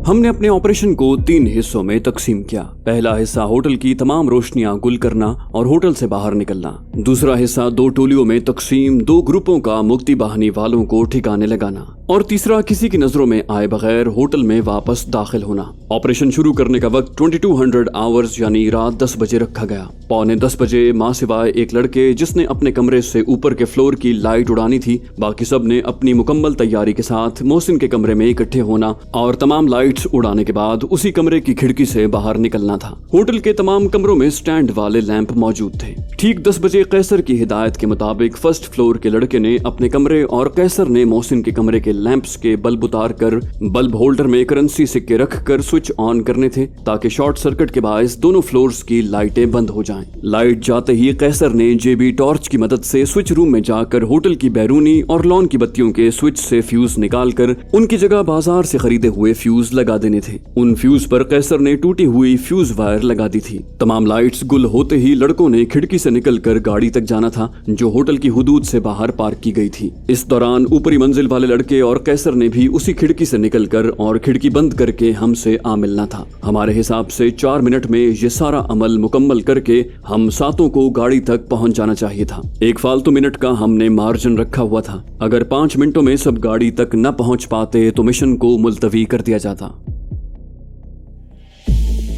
ہم نے اپنے آپریشن کو 3 حصوں میں تقسیم کیا۔ پہلا حصہ ہوٹل کی تمام روشنیاں گل کرنا اور ہوٹل سے باہر نکلنا، دوسرا حصہ 2 ٹولیوں میں تقسیم 2 گروپوں کا مکتی باہنی والوں کو ٹھکانے لگانا، اور تیسرا کسی کی نظروں میں آئے بغیر ہوٹل میں واپس داخل ہونا۔ آپریشن شروع کرنے کا وقت 2200 آورز یعنی رات 10 بجے رکھا گیا۔ پونے 10 بجے ماں سوائے ایک لڑکے جس نے اپنے کمرے سے اوپر کے فلور کی لائٹ اڑانی تھی، باقی سب نے اپنی مکمل تیاری کے ساتھ محسن کے کمرے میں اکٹھے ہونا اور تمام لائٹس اڑانے کے بعد اسی کمرے کی کھڑکی سے باہر نکلنا تھا۔ ہوٹل کے تمام کمروں میں سٹینڈ والے لیمپ موجود تھے۔ ٹھیک 10 بجے قیصر کی ہدایت کے مطابق فرسٹ فلور کے لڑکے نے اپنے کمرے اور قیصر نے محسن کے کمرے کے لیمپس کے بلب اتار کر بلب ہولڈر میں کرنسی سکے رکھ کر سوئچ آن کرنے تھے تاکہ شارٹ سرکٹ کے باعث دونوں فلورز کی لائٹیں بند ہو جائیں۔ لائٹ جاتے ہی قیصر نے جیبی ٹارچ کی مدد سے سوئچ روم میں جا کر ہوٹل کی بیرونی اور لان کی بتیوں کے سوئچ سے فیوز نکال کر ان کی جگہ بازار سے خریدے ہوئے فیوز لگا دینے تھے۔ ان فیوز پر قیصر نے ٹوٹی ہوئی فیوز وائر لگا دی تھی۔ تمام لائٹس گل ہوتے ہی لڑکوں نے کھڑکی سے نکل کر گاڑی تک جانا تھا جو ہوٹل کی حدود سے باہر پارک کی گئی تھی۔ اس دوران اوپری منزل والے لڑکے اور قیصر نے بھی اسی کھڑکی سے نکل کر اور کھڑکی بند کر کے ہم سے آ ملنا تھا۔ ہمارے حساب سے 4 منٹ میں یہ سارا عمل مکمل کر کے ہم ساتوں کو گاڑی تک پہنچ جانا چاہیے تھا۔ ایک فالتو منٹ کا ہم نے مارجن رکھا ہوا تھا، اگر 5 منٹوں میں سب گاڑی تک نہ پہنچ پاتے تو مشن کو ملتوی کر دیا جاتا۔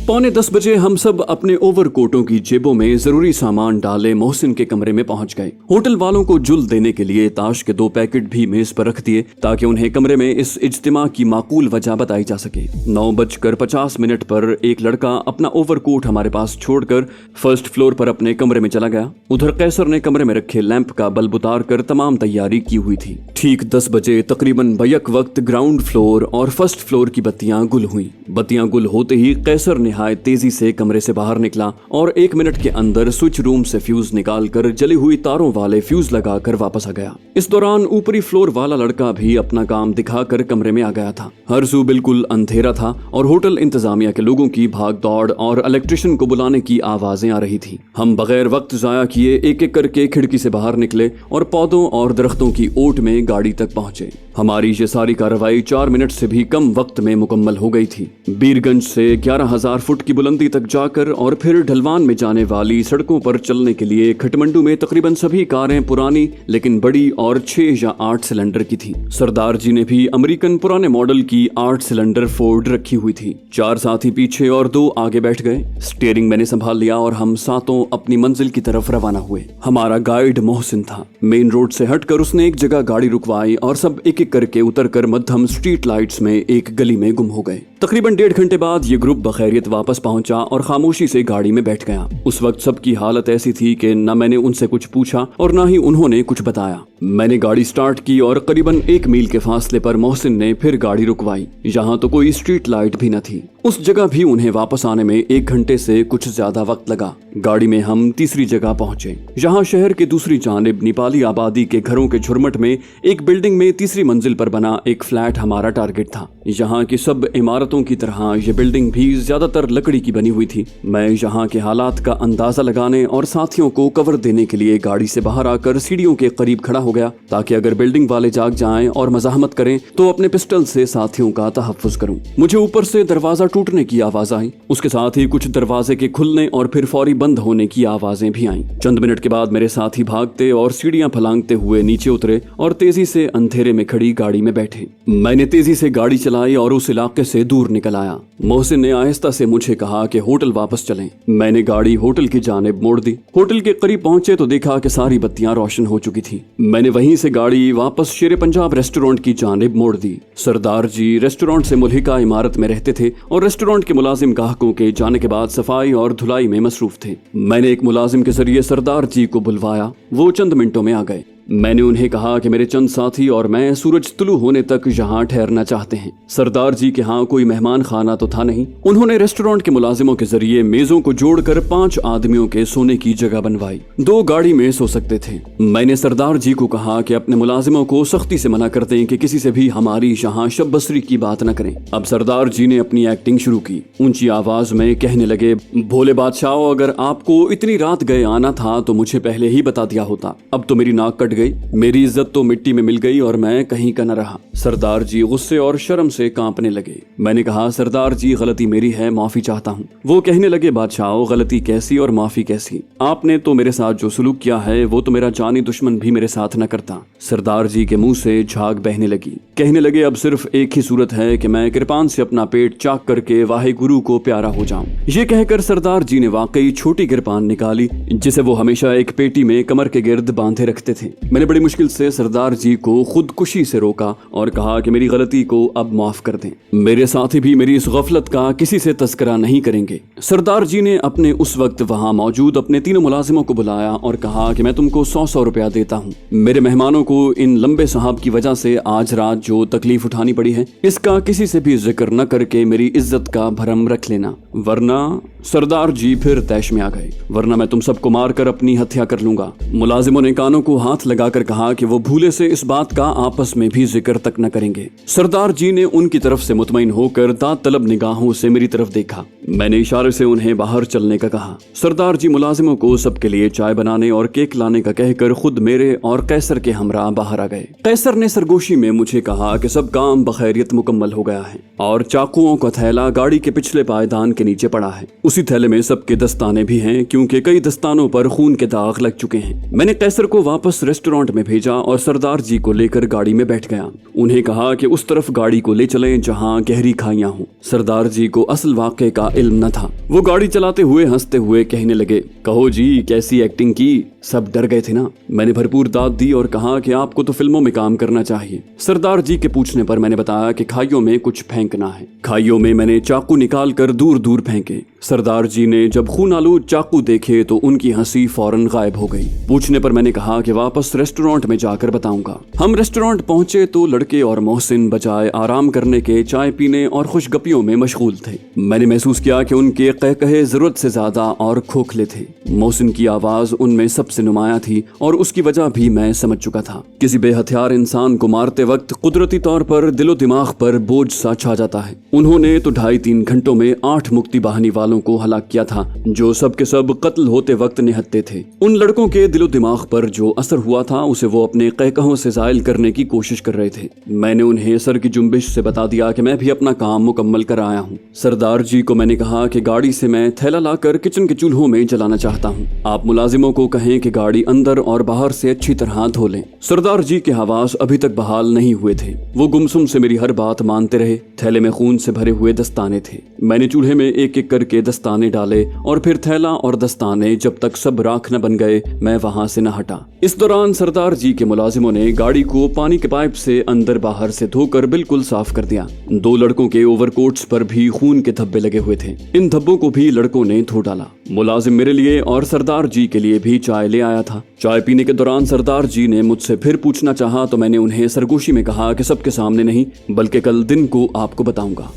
پونے 10 بجے ہم سب اپنے اوور کوٹوں کی جیبوں میں ضروری سامان ڈالے محسن کے کمرے میں پہنچ گئے۔ ہوٹل والوں کو جل دینے کے لیے تاش کے 2 پیکٹ بھی میز پر رکھ دیے تاکہ انہیں کمرے میں اس اجتماع کی معقول وجہ بتائی جا سکے۔ 9:50 پر ایک لڑکا اپنا اوور کوٹ ہمارے پاس چھوڑ کر فرسٹ فلور پر اپنے کمرے میں چلا گیا۔ ادھر قیصر نے کمرے میں رکھے لیمپ کا بلب اتار کر تمام تیاری کی ہوئی تھی۔ ٹھیک 10 بجے تقریباً بیک وقت گراؤنڈ فلور اور فرسٹ فلور کی بتیاں گل ہوئیں۔ بتیاں گل ہوتے ہی قیصر نہایت تیزی سے کمرے سے باہر نکلا اور 1 منٹ کے اندر سوئچ روم سے فیوز نکال کر جلی ہوئی تاروں والے فیوز لگا کر واپس آ گیا۔ اس دوران اوپری فلور والا لڑکا بھی اپنا کام دکھا کر کمرے میں آ گیا تھا۔ ہر سو بالکل اندھیرا تھا اور ہوٹل انتظامیہ کے لوگوں کی بھاگ دوڑ اور الیکٹریشین کو بلانے کی آوازیں آ رہی تھی۔ ہم بغیر وقت ضائع کیے ایک ایک کر کے کھڑکی سے باہر نکلے اور پودوں اور درختوں کی اوٹ میں گاڑی تک پہنچے۔ ہماری یہ ساری کارروائی 4 منٹ سے بھی کم وقت میں مکمل ہو گئی تھی۔ بیرگنج سے 11,000 فٹ کی بلندی تک جا کر اور پھر ڈھلوان میں جانے والی سڑکوں پر چلنے کے لیے کھٹمنڈو میں تقریباً سبھی کاریں پرانی لیکن بڑی اور 6 یا 8 سلنڈر کی تھی۔ سردار جی نے بھی امریکن پرانے ماڈل کی 8 سلنڈر فورڈ رکھی ہوئی تھی۔ 4 ساتھی پیچھے اور 2 آگے بیٹھ گئے۔ سٹیئرنگ میں نے سنبھال لیا اور ہم ساتوں اپنی منزل کی طرف روانہ ہوئے۔ ہمارا گائیڈ محسن تھا۔ مین روڈ سے ہٹ کر اس نے ایک جگہ گاڑی رکوائی اور سب ایک ایک کر کے اتر کر مدھم سٹریٹ لائٹس میں ایک گلی میں گم ہو گئے۔ تقریباً 1.5 گھنٹے بعد یہ گروپ بخیریت واپس پہنچا اور خاموشی سے گاڑی میں بیٹھ گیا۔ اس وقت سب کی حالت ایسی تھی کہ نہ میں نے ان سے کچھ پوچھا اور نہ ہی انہوں نے کچھ بتایا۔ میں نے گاڑی سٹارٹ کی اور قریباً 1 میل کے فاصلے پر محسن نے پھر گاڑی رکوائی۔ یہاں تو کوئی سٹریٹ لائٹ بھی نہ تھی۔ اس جگہ بھی انہیں واپس آنے میں 1 گھنٹے سے کچھ زیادہ وقت لگا۔ گاڑی میں ہم تیسری جگہ پہنچے۔ یہاں شہر کے دوسری جانب نیپالی آبادی کے گھروں کے جھرمٹ میں ایک بلڈنگ میں تیسری منزل پر بنا ایک فلیٹ ہمارا ٹارگٹ تھا۔ یہاں کی سب عمارتوں کی طرح یہ بلڈنگ بھی زیادہ تر لکڑی کی بنی ہوئی تھی۔ میں یہاں کے حالات کا اندازہ لگانے اور ساتھیوں کو کور دینے کے لیے گاڑی سے باہر آ کر سیڑھیوں کے قریب کھڑا ہو گیا تاکہ اگر بلڈنگ والے جاگ جائیں اور مزاحمت کریں تو اپنے پسٹل سے ساتھیوں کا تحفظ کروں۔ مجھے اوپر سے دروازہ ٹوٹنے کی آواز آئی، اس کے ساتھ ہی کچھ دروازے کے کھلنے اور پھر فوری بند ہونے کی آوازیں بھی آئیں۔ چند منٹ کے بعد میرے ساتھی بھاگتے اور سیڑھیاں پھلانگتے ہوئے نیچے اترے اور تیزی سے اندھیرے میں کھڑی گاڑی میں بیٹھے۔ میں نے تیزی سے گاڑی چلائی اور اس علاقے سے دور نکل آیا۔ محسن نے آہستہ سے مجھے کہا کہ ہوٹل واپس چلیں۔ میں نے گاڑی ہوٹل کی جانب موڑ دی۔ ہوٹل کے قریب پہنچے تو دیکھا کہ ساری بتیاں روشن ہو چکی تھی۔ میں نے وہیں سے گاڑی واپس شیر پنجاب ریسٹورانٹ کی جانب موڑ دی۔ سردار جی ریسٹورانٹ سے ملحقہ عمارت میں رہتے تھے اور ریسٹورانٹ کے ملازم گاہکوں کے جانے کے بعد صفائی اور دھلائی میں مصروف تھے۔ میں نے ایک ملازم کے ذریعے سردار جی کو بلوایا۔ وہ چند منٹوں میں آ گئے۔ میں نے انہیں کہا کہ میرے چند ساتھی اور میں سورج طلوع ہونے تک یہاں ٹھہرنا چاہتے ہیں۔ سردار جی کے ہاں کوئی مہمان خانہ تو تھا نہیں۔ انہوں نے ریسٹورانٹ کے ملازموں کے ذریعے میزوں کو جوڑ کر 5 آدمیوں کے سونے کی جگہ بنوائی۔ 2 گاڑی میں سو سکتے تھے۔ میں نے سردار جی کو کہا کہ اپنے ملازموں کو سختی سے منع کر دیں کہ کسی سے بھی ہماری یہاں شب بسری کی بات نہ کریں۔ اب سردار جی نے اپنی ایکٹنگ شروع کی۔ اونچی آواز میں کہنے لگے، بھولے بادشاہو، اگر آپ کو اتنی رات گئے آنا تھا تو مجھے پہلے ہی بتا دیا ہوتا۔ اب تو میری ناک کٹ गई। मेरी इज्जत तो मिट्टी में मिल गई और मैं कहीं का न रहा। सरदार जी गुस्से और शर्म से कांपने लगे। मैंने कहा, सरदार जी गलती मेरी है, माफी चाहता हूँ। वो कहने लगे, बादशाह गलती कैसी और माफी कैसी? आपने तो मेरे साथ जो सलूक किया है वो तो मेरा जानी दुश्मन भी मेरे साथ न करता। सरदार जी के मुंह से झाग बहने लगी। कहने लगे, अब सिर्फ एक ही सूरत है कि मैं कृपान से अपना पेट चाक करके वाहे गुरु को प्यारा हो जाऊं। ये कहकर सरदार जी ने वाकई छोटी कृपान निकाली, जिसे वो हमेशा एक पेटी में कमर के गिर्द बांधे रखते थे। मैंने बड़ी मुश्किल से सरदार जी को खुदकुशी से रोका और कहा कि मेरी गलती को अब माफ कर दें। मेरे साथी भी मेरी इस गफलत का किसी से तस्करा नहीं करेंगे। सरदार जी ने अपने उस वक्त वहां मौजूद अपने तीनों मुलाजिमों को बुलाया और कहा कि मैं तुमको 100 रुपया देता हूँ। मेरे मेहमानों को इन लंबे साहब की वजह से आज रात जो तकलीफ उठानी पड़ी है, इसका किसी से भी जिक्र न करके मेरी इज्जत का भरम रख लेना, वरना सरदार जी फिर तैश में आ गए, वरना मैं तुम सबको मारकर अपनी हत्या कर लूंगा। मुलाजिमों ने कानों को हाथ लगाकर कहा कि वो भूले से इस बात का आपस में भी जिक्र तक न करेंगे। सरदार जी ने उनकी तरफ से मुतमईन होकर दांत तलब निगाहों से मेरी तरफ देखा। मैंने इशारे से उन्हें बाहर चलने का कहा। सरदार जी मुलाजिमों को सबके लिए चाय बनाने और केक लाने का कहकर खुद मेरे और कैसर के हमरा बाहर आ गए। कैसर ने सरगोशी में मुझे कहा कि सब काम बखैरियत मुकम्मल हो गया है और चाकुओं का थैला गाड़ी के पिछले पायदान के नीचे पड़ा है। उसी थैले में सबके दस्ताने भी हैं, क्योंकि कई दस्तानों पर खून के दाग लग चुके हैं। मैंने कैसर को वापस रेस्टोरेंट में भेजा और सरदार जी को लेकर गाड़ी में बैठ गया। उन्हें कहा कि उस तरफ गाड़ी को ले चलें जहां गहरी खाइयां हों। सरदार जी को असल वाक़े का इल्म न था। वो गाड़ी चलाते हुए हंसते हुए कहने लगे, कहो जी, कैसी एक्टिंग की, सब डर गए थे ना? मैंने भरपूर दाद दी और कहा कि आपको तो फिल्मों में काम करना चाहिए। सरदार जी के पूछने पर मैंने बताया कि खाइयों में कुछ फेंकना है। खाइयों में मैंने चाकू निकाल कर दूर दूर फेंके। सरदार जी ने जब खून आलू चाकू देखे तो उनकी हंसी फौरन गायब हो गई। पूछने पर मैंने कहा कि वापस रेस्टोरेंट में जाकर बताऊंगा। हम रेस्टोरेंट पहुंचे तो लड़के और मोहसिन बजाय आराम करने के चाय पीने और खुशगपियों में मशगूल थे। मैंने महसूस किया कि उनके कहकहे जरूरत से ज्यादा और खोखले थे। मोहसिन की आवाज उनमें सबसे नुमाया थी और उसकी वजह भी मैं समझ चुका था। किसी बेहथियार इंसान को मारते वक्त कुदरती तौर पर दिलो दिमाग पर बोझ सा छा जाता है। उन्होंने तो 2.5-3 घंटों में 8 मुक्ति बाहिनी वालों को हलाक किया था, जो सब के सब कत्ल होते वक्त निहत्ते थे। उन लड़कों के दिलो दिमाग पर जो असर हुआ था उसे वो अपने कहकहों से जायल करने की कोशिश कर रहे थे। मैंने उन्हें सर की जुम्बिश से बता दिया कि मैं भी अपना काम मुकम्मल कर आया हूँ। सरदार जी को मैंने कहा कि गाड़ी से मैं थैला लाकर किचन के चूल्हों में जलाना चाहता हूँ। आप मुलाजिमों को कहें कि गाड़ी अंदर और बाहर से अच्छी तरह धो लें। सरदार जी के हवास अभी तक बहाल नहीं हुए थे। वो गुमसुम से मेरी हर बात मानते रहे। थैले में खून से भरे हुए दस्ताने थे। मैंने चूल्हे में एक एक करके दस्ताने डाले और फिर थैला और दस्ताने जब तक सब राख न बन गए मैं वहां से न हटा। इस दौरान सरदार जी के मुलाजिमों ने गाड़ी को पानी के पाइप से अंदर बाहर से धोकर बिल्कुल साफ कर दिया। 2 लड़कों के ओवरकोट्स पर भी खून के धब्बे लगे हुए थे। इन धब्बों को भी लड़कों ने धो डाला। मुलाजिम मेरे लिए और सरदार जी के लिए भी चाय ले आया था। चाय पीने के दौरान सरदार जी ने मुझसे फिर पूछना चाहा तो मैंने उन्हें सरगोशी में कहा कि सबके सामने नहीं, बल्कि कल दिन को आपको बताऊंगा।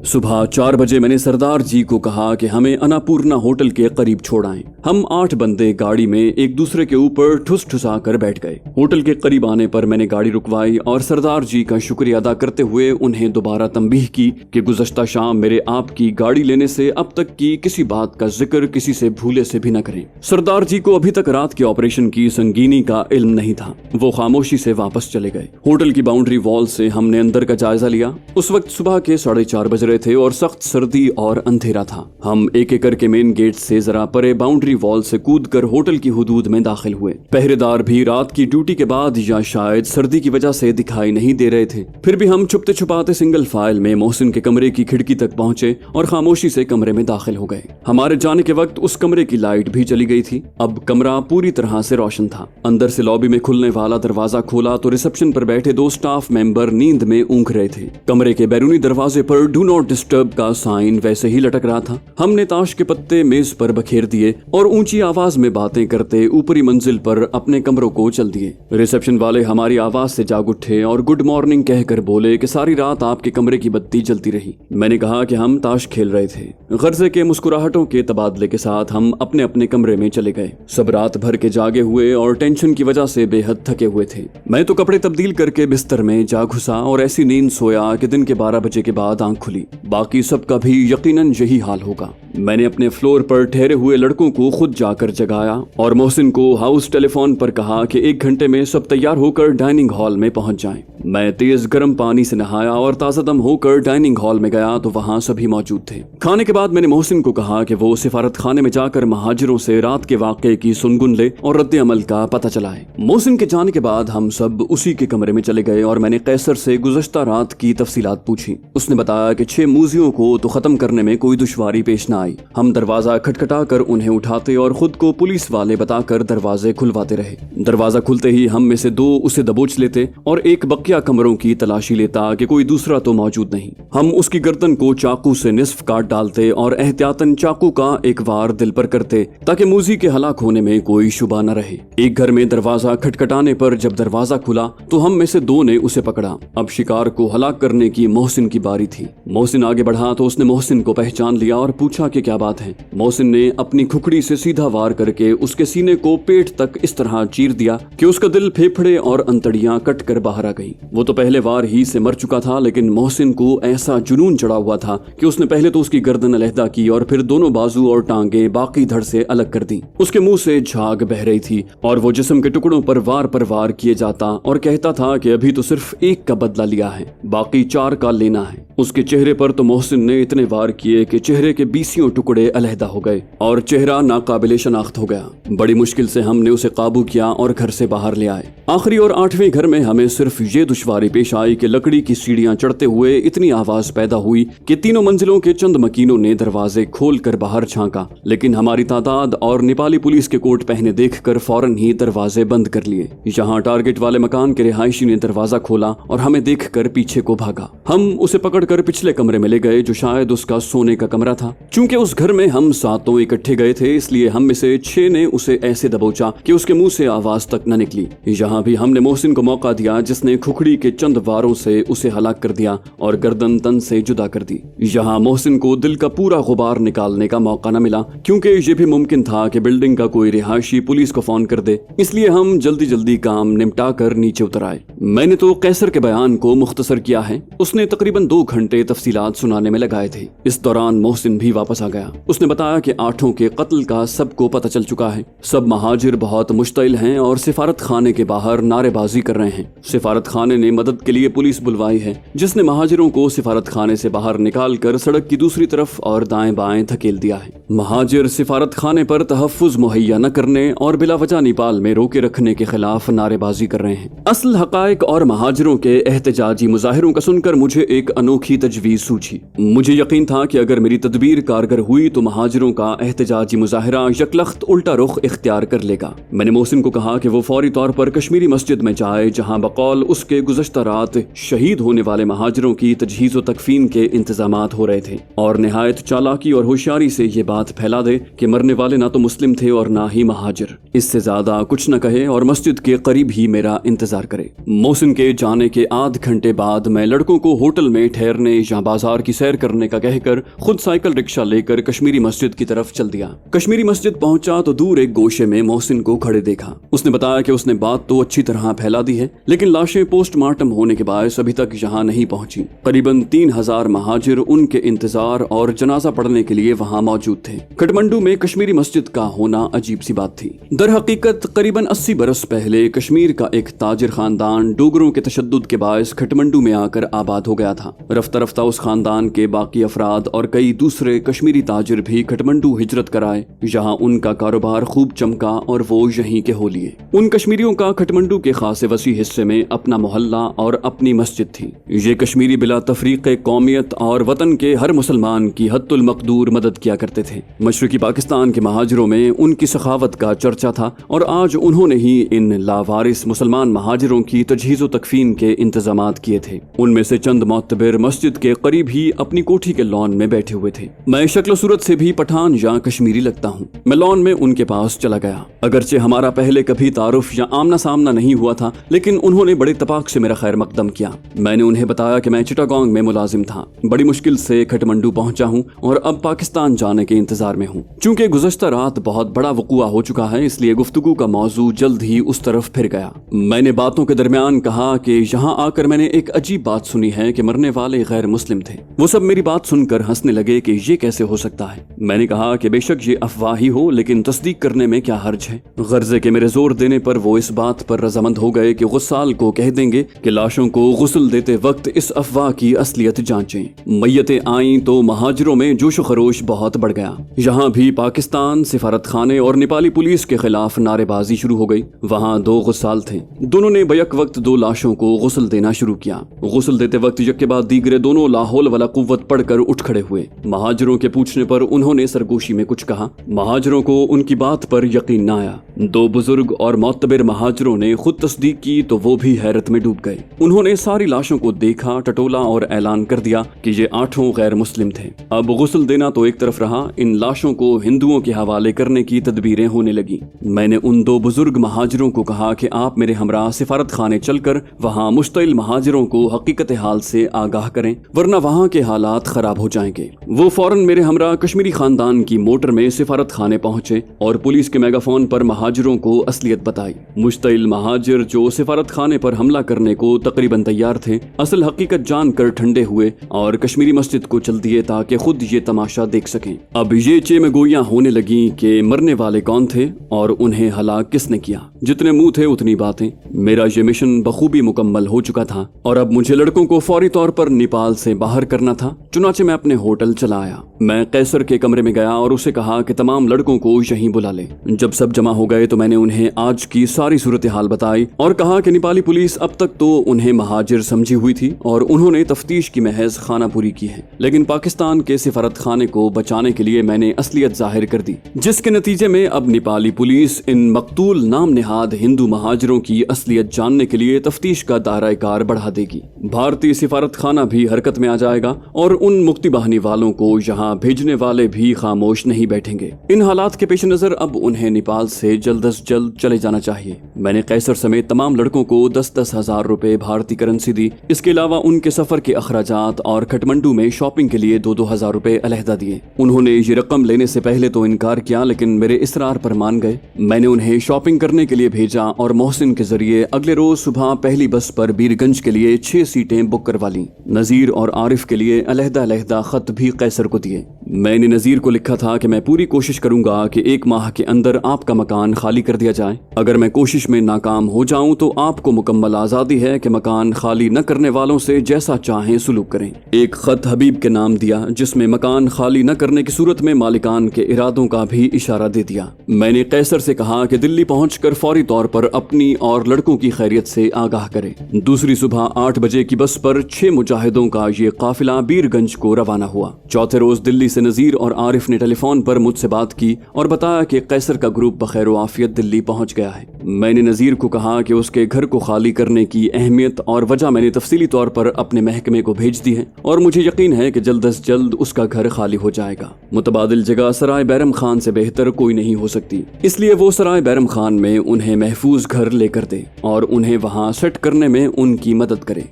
सुबह 4 बजे मैंने सरदार जी को कहा कि हमें अन्नपूर्णा होटल के करीब छोड़ आएं। हम 8 बंदे गाड़ी में एक दूसरे के ऊपर ठुस ठुसा कर बैठ गए। होटल के करीब आने पर मैंने गाड़ी रुकवाई और सरदार जी का शुक्रिया अदा करते हुए उन्हें दोबारा तंबीह की कि गुज़श्ता शाम मेरे आपकी गाड़ी लेने से अब तक की किसी बात का जिक्र किसी से भूले से भी न करें। सरदार जी को अभी तक रात के ऑपरेशन की संगीनी का इल्म नहीं था। वो खामोशी से वापस चले गए। होटल की बाउंड्री वॉल से हमने अंदर का जायजा लिया। उस वक्त सुबह के 4:30 बज रहे थे और सख्त सर्दी और अंधेरा था। हम एक एक करके मेन गेट से जरा परे बाउंड्री वॉल से कूदकर होटल की हुदूद में दाखिल हुए। पहरेदार भी रात की ड्यूटी के बाद या शायद सर्दी की वजह से दिखाई नहीं दे रहे थे। फिर भी हम छुपते छुपाते सिंगल फाइल में मोहसिन के कमरे की खिड़की तक पहुंचे और खामोशी से कमरे में दाखिल हो गए। हमारे जाने के वक्त उस कमरे की लाइट भी चली गई थी। अब कमरा पूरी तरह से रोशन था। अंदर से लॉबी में खुलने वाला दरवाजा खोला तो रिसेप्शन पर बैठे 2 स्टाफ मेंबर नींद में ऊँघ रहे थे। कमरे के बैरूनी दरवाजे पर डू नॉट डिस्टर्ब का साइन वैसे ही लटक रहा था। हमने ताश के पत्ते मेज पर बखेर दिए और ऊंची आवाज में बातें करते ऊपरी मंजिल पर अपने कमरों को चल दिए। रिसेप्शन वाले हमारी आवाज से जाग उठे और गुड मॉर्निंग कहकर बोले कि सारी रात आपके कमरे की बत्ती जलती रही। मैंने कहा कि हम ताश खेल रहे थे। गर्जे के मुस्कुराहटों के तबादले के साथ हम अपने अपने कमरे में चले गए। सब रात भर के जागे हुए और टेंशन की वजह से बेहद थके हुए थे। मैं तो कपड़े तब्दील करके बिस्तर में जा घुसा और ऐसी नींद सोया कि दिन के 12 बजे के बाद आंख खुली। बाकी सबका भी यकीनन यही हाल होगा। मैंने अपने फ्लोर पर ठहरे हुए लड़कों को खुद जाकर जगाया और मोहसिन को हाउस टेलीफोन पर कहा कि 1 घंटे में सब तैयार होकर डाइनिंग हॉल में पहुंच जाएं। मैं तेज गर्म पानी से नहाया और ताज़ा दम होकर डाइनिंग हॉल में गया तो वहां सभी मौजूद थे। खाने के बाद मैंने मोहसिन को कहा कि वो सिफारत खाने में जाकर महाजिरों से रात के वाक़े की सुनगुन ले और रद्द अमल का पता चलाए। मोहसिन के जाने के बाद हम सब उसी के कमरे में चले गए और मैंने कैसर से गुज़श्ता रात की तफसीलात पूछी। उसने बताया कि 6 मूजियों को तो खत्म करने में कोई दुश्वारी पेश न आई। हम दरवाजा खटखटा कर उन्हें उठाते और खुद को पुलिस वाले बताकर दरवाजे खुलवाते रहे। दरवाजा खुलते ही हम में से 2 उसे दबोच लेते और एक बकिया कमरों की तलाशी लेता कि कोई दूसरा तो मौजूद नहीं। हम उसकी गर्दन को चाकू से निस्फ काट डालते और एहतियातन चाकू का एक वार दिल पर करते ताकि मूजी के हलाक होने में कोई शुबा न रहे। एक घर में दरवाजा खटखटाने पर जब दरवाजा खुला तो हम में से 2 ने उसे पकड़ा। अब शिकार को हलाक करने की मोहसिन की बारी थी। मोहसिन आगे बढ़ा तो उसने मोहसिन को पहचान लिया और पूछा कि क्या बात है। मोहसिन ने अपनी खुखड़ी से सीधा वार करके उसके सीने को पेट तक इस तरह चीर दिया कि उसका दिल, फेफड़े और अंतड़ियां कट कर बाहर आ गई। वो तो पहले वार ही से मर चुका था, लेकिन मोहसिन को ऐसा जुनून चढ़ा हुआ था कि उसने पहले तो उसकी गर्दन अलहदा की और फिर दोनों बाजू और टांगे बाकी धड़ से अलग कर दी। उसके मुंह से झाग बह रही थी और वो जिस्म के टुकड़ों पर वार किए जाता और कहता था कि अभी तो सिर्फ 1 का बदला लिया है, बाकी 4 का लेना है। उसके चेहरे पर तो मोहसिन ने इतने वार किए कि चेहरे के 20 टुकड़े अलहदा हो गए और चेहरा नाकाबिले शनाख्त हो गया। बड़ी मुश्किल से हमने उसे काबू किया और घर से बाहर ले आए। आखिरी और 8वें घर में हमें सिर्फ ये दुश्वारी पेश आई कि लकड़ी की सीढ़ियां चढ़ते हुए इतनी आवाज पैदा हुई कि 3 मंजिलों के चंद मकीनों ने दरवाजे खोल कर बाहर झांका, लेकिन हमारी तादाद और नेपाली पुलिस के कोट पहने देखकर फौरन ही दरवाजे बंद कर लिए। यहाँ टारगेट वाले मकान के रिहायशी ने दरवाजा खोला और हमें देखकर पीछे को भागा। हम उसे पकड़कर पिछले कमरे में ले गए जो शायद उसका सोने का कमरा था। चूंकि उस घर में हम 7 इकट्ठे गए थे, इसलिए हम में से 6 ने उसे ऐसे दबोचा कि उसके मुंह से आवाज तक न निकली। यहाँ भी हमने मोहसिन को मौका दिया, जिसने खुखड़ी के चंद वारों से उसे हलाक कर दिया और गर्दन तन से जुदा कर दी। यहाँ मोहसिन को दिल का पूरा गुबार निकालने का मौका न मिला, क्योंकि ये भी मुमकिन था कि बिल्डिंग का कोई रिहायशी पुलिस को फोन कर दे, इसलिए हम जल्दी जल्दी काम निपटा कर नीचे उतर आए। मैंने तो कैसर के बयान को मुख्तसर किया है। उसने तकरीबन 2 घंटे तफसीलात सुनाने में लगाए थे। इस दौरान मोहसिन भी वापस आ गया। उसने बताया कि 8 के कत्ल का सबको पता चल चुका है। सब महाजिर बहुत मुश्तिल हैं और सिफारत खाने के बाहर नारेबाजी कर रहे हैं। सिफारत खाने ने मदद के लिए पुलिस बुलवाई है, जिसने महाजिरों को सिफारत खाने से बाहर निकाल कर सड़क की दूसरी तरफ और दाएं बाएं धकेल दिया है। महाजिर सिफारत खाने पर तहफ्फुज मुहैया न करने और बिला वजह नेपाल में रोके रखने के खिलाफ नारेबाजी कर रहे हैं। असल हकायक और महाजिरों के एहतजाजी मुजाहिरों का सुनकर मुझे एक अनोखी तजवीज सूझी। मुझे यकीन था कि अगर मेरी तदबीर कारगर हुई तो महाजिरों का एहतजाजी मुजाहिरा यकलख्त उल्टा रुख इख्तियार कर लेगा। मैंने मोहसिन को कहा कि वो फौरी तौर पर कश्मीरी मस्जिद में जाए, जहां बकौल उसके गुज़श्ता रात शहीद होने वाले महाजिरों की तजहीज़ व तकफीन के इंतजामात हो रहे थे, और निहायत चालाकी और होशियारी से ये बात फैला दे कि मरने वाले ना तो मुस्लिम थे और ना ही महाजिर। इससे ज्यादा कुछ न कहे और मस्जिद के करीब ही मेरा इंतजार करे। मोहसिन के जाने के आध घंटे बाद मैं लड़कों को होटल में ठहरने या बाजार की सैर करने का कहकर खुद साइकिल रिक्शा लेकर कश्मीरी मस्जिद की तरफ चल दिया। कश्मीरी मस्जिद पहुंचा तो दूर एक गोशे में मोहसिन को खड़े देखा। उसने बताया कि उसने बात तो अच्छी तरह फैला दी है, लेकिन लाशें पोस्टमार्टम होने के बाद अभी तक यहाँ नहीं पहुंची। करीबन 3000 महाजिर उनके इंतजार और जनाजा पढ़ने के लिए वहाँ मौजूद थे। काठमांडू में कश्मीरी मस्जिद का होना अजीब सी बात थी। दर हकीकत करीबन 80 बरस पहले कश्मीर का एक ताजिर खानदान डोगरों के तशद्दुद के बायस काठमांडू में आकर आबाद हो गया था। रफ्ता रफ्ता उस खानदान के बाकी अफराद और कई दूसरे कश्मीरी ताजिर भी काठमांडू हिजरत कराए। यहाँ उनका कारोबार खूब चमका और वो यहीं के हो लिए। उन कश्मीरियों का काठमांडू के खासे वसी हिस्से में अपना मोहल्ला और अपनी मस्जिद थी। ये कश्मीरी बिला तफरीक़े कौमियत और वतन के हर मुसलमान की हद्दुल मक़दूर मदद किया करते थे। मशरक़ी पाकिस्तान के महाजिरों में उनकी सखावत का चर्चा था और आज उन्होंने ही इन लावारिस मुसलमान महाजिरों की तजहीज़ व तकफीन के इंतजामात किए थे। उनमें से चंद मोतबर मस्जिद के करीब ही अपनी कोठी के लॉन में बैठे हुए थे। मैं शक्ल सूरत से भी पठान या कश्मीरी लगता हूँ। मैं लॉन में उनके पास चला गया। अगरचे हमारा पहले कभी तारुफ या आमना सामना नहीं हुआ था, लेकिन उन्होंने बड़े तपाक से मेरा खैर मकदम किया। मैंने उन्हें बताया कि मैं चिटागोंग में मुलाजिम था, बड़ी मुश्किल से काठमांडू पहुंचा हूं और अब पाकिस्तान जाने के इंतजार में हूं। चूंकि गुज़श्ता रात बहुत बड़ा वक़ूआ हो चुका है, इसलिए गुफ्तगू का मौजू जल्द ही उस तरफ फिर गया। मैंने बातों के दरमियान कहा कि यहाँ आकर मैंने एक अजीब बात सुनी है कि मरने वाले गैर मुस्लिम थे। वो सब मेरी बात सुनकर हंसने लगे कि ये कैसे हो सकता है। मैंने कहा कि बेशक ये अफवाह ही हो, लेकिन तस्दीक करने में क्या हर्ज है। गर्जे के मेरे जोर देने पर वो इस बात पर रजामंद हो गए कि गुस्साल को कह देंगे कि लाशों को गुस्ल देते वक्त इस अफवाह की असलियत जांचें। मैयतें आईं तो महाजिरों में जोश खरोश बहुत बढ़ गया। यहाँ भी पाकिस्तान सिफारत खाने और नेपाली पुलिस के खिलाफ नारेबाजी शुरू हो गई। वहाँ 2 गुस्साल थे, दोनों ने बैक वक्त 2 लाशों को गुस्ल देना शुरू किया। गुस्ल देते वक्त यक के बाद दीगरे दोनों लाहौल वाला कुव्वत पढ़कर उठ खड़े हुए। महाजिरों के पूछने पर उन्होंने सरगोशी में कुछ कहा। महाजिरों को उनकी बात पर यकीन न आया। 2 बुजुर्ग और मोतबर महाजिरों ने खुद तस्दीक की तो वो भी हैरत में डूब गए। उन्होंने सारी लाशों को देखा, टटोला और ऐलान कर दिया कि ये 8 गैर मुस्लिम थे। अब गुस्ल देना तो एक तरफ रहा, इन लाशों को हिंदुओं के हवाले करने की तदबीरें होने लगी। मैंने उन 2 बुजुर्ग महाजिरों को कहा कि आप मेरे हमरा सिफारत खाने चलकर वहाँ मुश्तइल महाजिरों को हकीकत हाल से आगाह करें, वरना वहाँ के हालात खराब हो जाएंगे। वो फौरन मेरे हमरा कश्मीरी खानदान की मोटर में सिफारत खाने पहुंचे और पुलिस के मेगाफोन पर महाजिरों को असलियत बताई। मुश्तइल महाजिर जो सिफारत खाने पर हमला करने को तकरीबन तैयार थे, असल हकीकत जानकर ठंडे हुए और कश्मीरी मस्जिद को चल दिए ताकि खुद ये तमाशा देख सकें। अब ये चेमगोइयां होने लगी कि मरने वाले कौन थे और उन्हें हलाक किसने किया। जितने मुंह थे उतनी बातें। मेरा ये मिशन बखूबी मुकम्मल हो चुका था और अब मुझे लड़कों को फौरी तौर पर नेपाल से बाहर करना था। चुनाचे मैं अपने होटल चला आया। मैं कैसर के कमरे में गया और उसे कहा कि तमाम लड़कों को यहीं बुला ले। जब सब जमा हो गए तो मैंने उन्हें आज की सारी सूरत हाल बताई और कहा कि नेपाली पुलिस अब तक तो उन्हें महाजिर समझी हुई थी और उन्होंने तफ्तीश की महज खानापुरी की है, लेकिन पाकिस्तान के सिफारत खाने को बचाने के लिए मैंने असलियत जाहिर कर दी, जिसके नतीजे में अब नेपाली पुलिस इन मकतूल नाम निहाद हिंदू महाजिरों की असलियत जानने के लिए तफ्तीश का दायरा कार बढ़ा देगी। भारतीय सिफारत खाना भी हरकत में आ जाएगा और उन मुक्ति बाहिनी वालों को यहाँ भेजने वाले भी खामोश नहीं बैठेंगे। इन हालात के पेश नजर अब उन्हें नेपाल से जल्द अज जल्द चले जाना चाहिए। मैंने कैसर समेत तमाम लड़कों को 10-10 हजार रुपए भारतीय करेंसी दी। इसके अलावा उनके सफर के अखराजात और खटमंडू में शॉपिंग के लिए 2-2 हजार रुपए अलहदा दिए। उन्होंने ये रकम लेने से पहले तो इनकार किया, लेकिन मेरे इसरार पर मान गए। मैंने उन्हें शॉपिंग करने के लिए भेजा और मोहसिन के जरिए अगले रोज सुबह पहली बस पर बीरगंज के लिए 6 सीटें बुक करवा ली। नजीर और आरिफ के लिए अलहदा खत भी कैसर को दिए। मैंने नजीर को लिखा था कि मैं पूरी कोशिश करूंगा कि 1 माह के अंदर आपका मकान खाली कर दिया जाए। अगर मैं कोशिश में नाकाम हो जाऊं तो आपको मुकम्मल आजादी है कि मकान खाली न करने वालों से जैसा चाहें सुलूक करें। एक खत हबीब के नाम दिया जिसमें मकान खाली न करने की सूरत में मालिकान के इरादों का भी इशारा दे दिया। मैंने कैसर से कहा कि दिल्ली पहुंचकर फौरी तौर पर अपनी और लड़कों की खैरियत से आगाह करे। दूसरी सुबह 8 बजे की बस पर 6 मुजाहिदों का ये काफिला बीरगंज को रवाना हुआ। चौथे रोज दिल्ली से नजीर और आरिफ ने टेलीफोन पर मुझसे बात की और बताया कि कैसर का ग्रुप बखैर आफियत दिल्ली पहुंच गया है। मैंने नजीर को कहा कि उसके घर को खाली करने की अहमियत और वजह मैंने तफसीली तौर पर अपने महकमे को भेज दी है और मुझे यकीन है कि जल्द अज जल्द उसका घर खाली हो जाएगा। मुतबादिल जगह सराय बैरम खान से बेहतर कोई नहीं हो सकती, इसलिए वो सराय बैरम खान में उन्हें महफूज घर लेकर दे और उन्हें वहां सेट करने में उनकी मदद करे।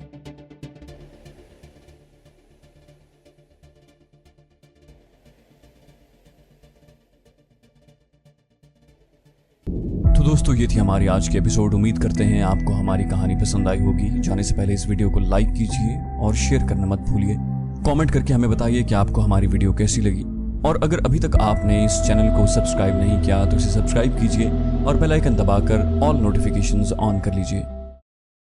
तो दोस्तों ये थी हमारी आज की एपिसोड। उम्मीद करते हैं आपको हमारी कहानी पसंद आई होगी। जाने से पहले इस वीडियो को लाइक कीजिए और शेयर करना मत भूलिए। कमेंट करके हमें बताइए कि आपको हमारी वीडियो कैसी लगी और अगर अभी तक आपने इस चैनल को सब्सक्राइब नहीं किया तो इसे सब्सक्राइब कीजिए और बेल आइकन दबाकर ऑल नोटिफिकेशंस ऑन कर लीजिए।